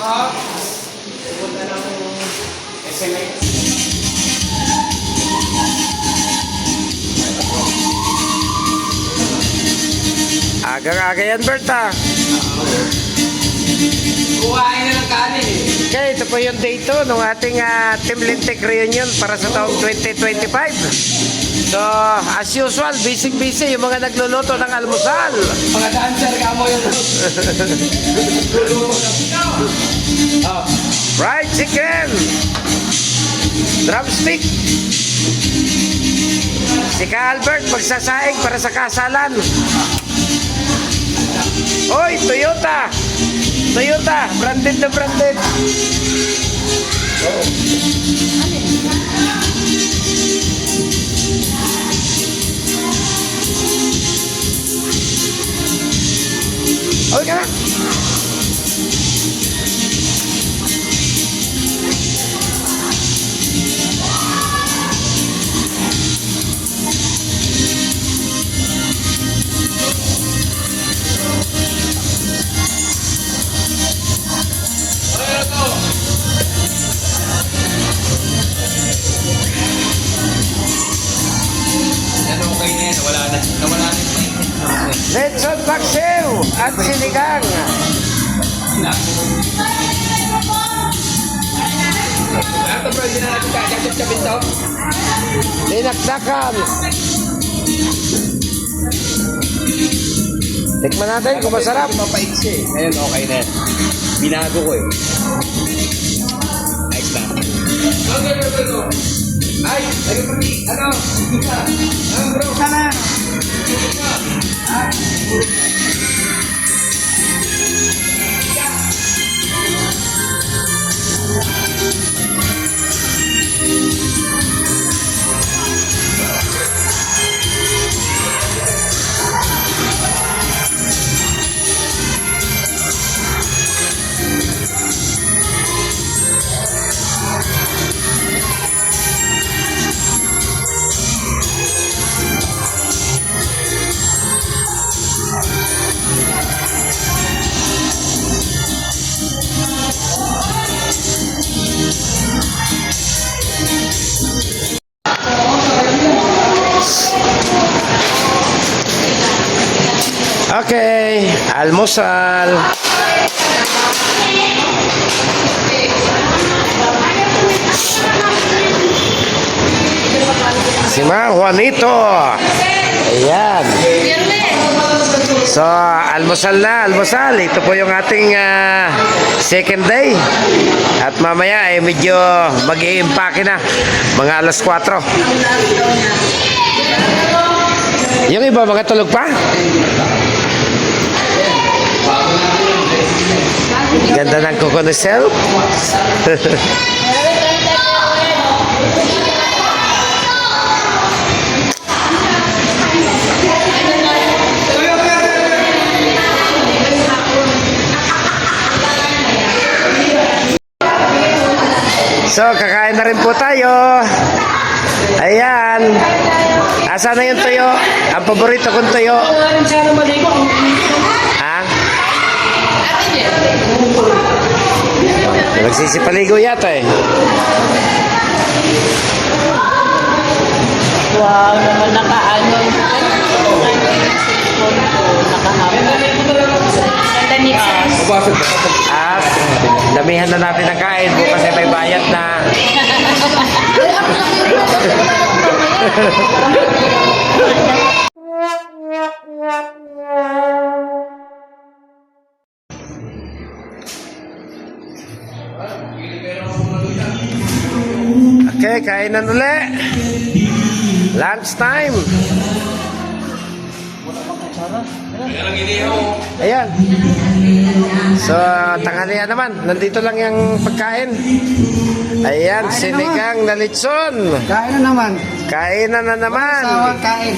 Pupunta ng SMS. Aga-aga yan, Bert, ha? Kuhain na ng kanin eh. Okay, ito po yung day 2 ng ating Team Lintek reunion para sa taong 2025. So, as usual, busy-busy yung mga nagluluto ng almusal. Mga dancer ka mo yun. Fried chicken, drumstick. Si Ka Albert magsasaing para sa kasalan. Oy, Toyota. Toyota, branded na branded. Okay ka na. Okay na yan. Nawala na. Letson Paksiw at sinigang. Ito bro, hindi na natin kakapit-kapit to. Dinakdakan. Tikman natin kung masarap. Mapaiksi eh. Ngayon okay na yan. Binago ko eh. Nice na. Ay, lagi pati, ano? Bro, sana. Okay, almusal. Si Mang Juanito. Ayan. So, almusal na, almusal. Ito po yung ating second day. At mamaya ay medyo mag-i-impake na. Mga alas 4. Yung iba, mga tulog pa? Ganda ng kukunisel. So, kakain na rin po tayo. Ayan. Asa na yung tuyo? Ang paborito kong tuyo. Ha? Nagsisipaligo yata eh. Wow, naman nakaano. Ganda ni Os. At damihan na natin ang kain. Bukas ay may bayad na. Okay, kainan uli. Lunch time. Ayan. So, tanghalian naman. Nandito lang yung pagkain. Ayan, sinigang na litson. Kain na naman. Kainan na naman. Sawang kain.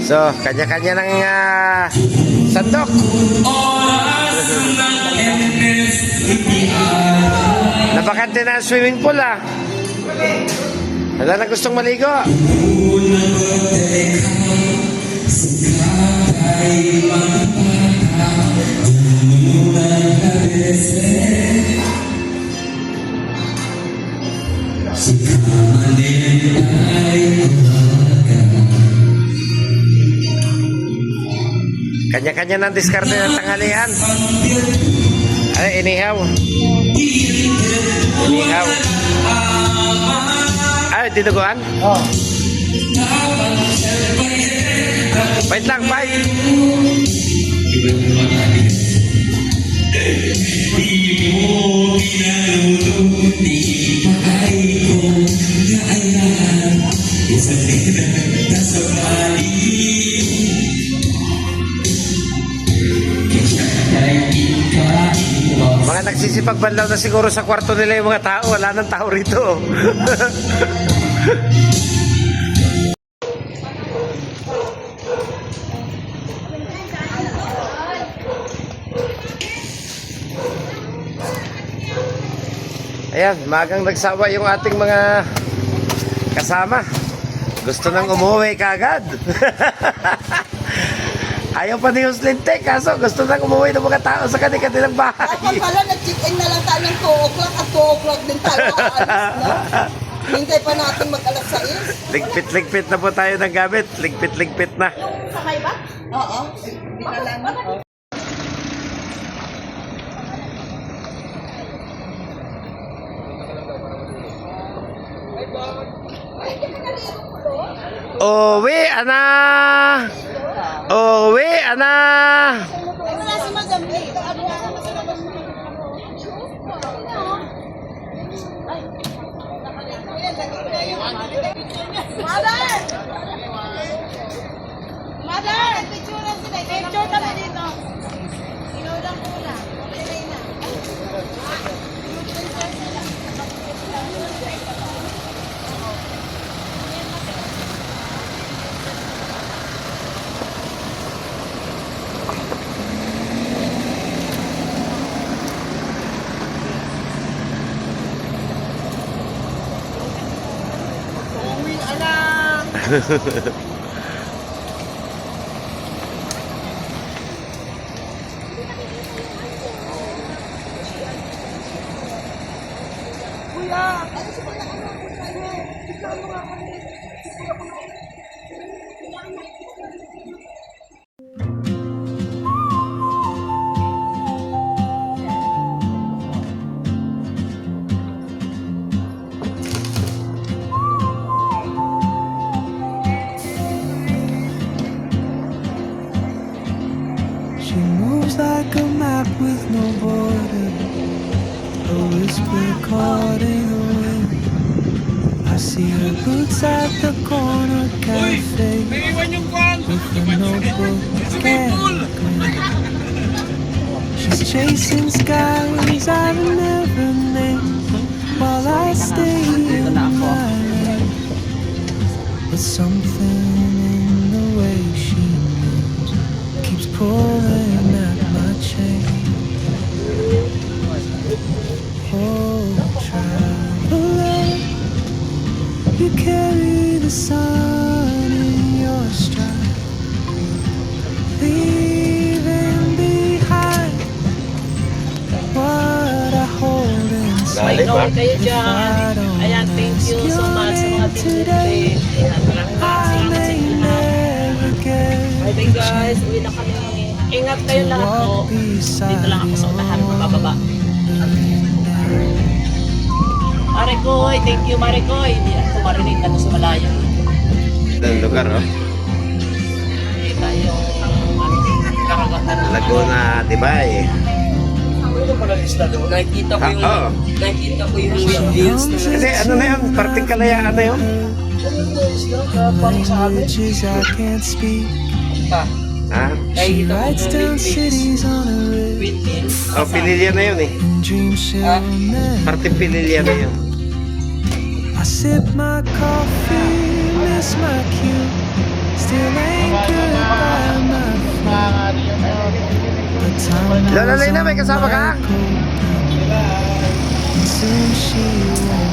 So, kanya-kanya ng sandok. Oras ng bakante na ang swimming pool ah. Wala na gustong maligo. Kanya-kanya ng diskarte ng tanghalian. Ay, inihaw. Inihaw. Ay, dinuguan? Oh. Wait lang, bye. Mga nagsisipagbanlaw na siguro sa kwarto nila yung mga tao. Wala nang tao rito. Ayan, magang nagsawa yung ating mga kasama. Gusto nang umuwi kagad. Ayaw pa ni Jocelyn Tech, kaso gusto nang umuwi ng mga tao sa kanilang bahay. Dapat pala nag-check-in na lang tayo ng 2 o'clock at 2 o'clock din tayo aalis na. Hintay pa natin mag-alas 6. Ligpit-ligpit na po tayo ng gamit. Ligpit-ligpit na. Sakay ba? Oo. Binalan na. Uwi, ana! Uwi, ana! Wala si Madam Lee. Ano nga naman si Madam Lee? Mother! Mother! Picture kami dito. Sinudang una. Okay na. She moves like a map with no border, a whisper caught in the wind. I see her boots at the corner cafe with a notebook and a grin. She's chasing skies I've never named while I stay in my lane. But something in the way she moves keeps pulling at my chain. Oh, traveler, you carry the sun in your stride, leaving behind what I hold inside. May noon kayo If I dyan. don't Ayan, thank you ask so much sa mga your name today, pinili. Ayan, maraming I salamat sa may inyo lahat. never get Bye guys, uwi na kami. Ingat kayo lahat po. Dito lang ako sa unahan, bababa. Marikoy, thank you Marikoy. Hindi ako marinig na sa malayo. Ang lugar, oh. Kita yung karagatan. Laguna, Tibay. Nakikita ko yung Oo. nakikita ko yung wheels na Kasi ano na yun? Parting kalayaan na yun. languages I can't speak. Ha? She writes down cities on a river wheels. Oh, Pililya na yun eh. and dreams she'll never. Parting Pililya na yun. I sip my coffee, miss my cue, still anchored by my feet. But time Lola Lena, may kasama ka? soon she won't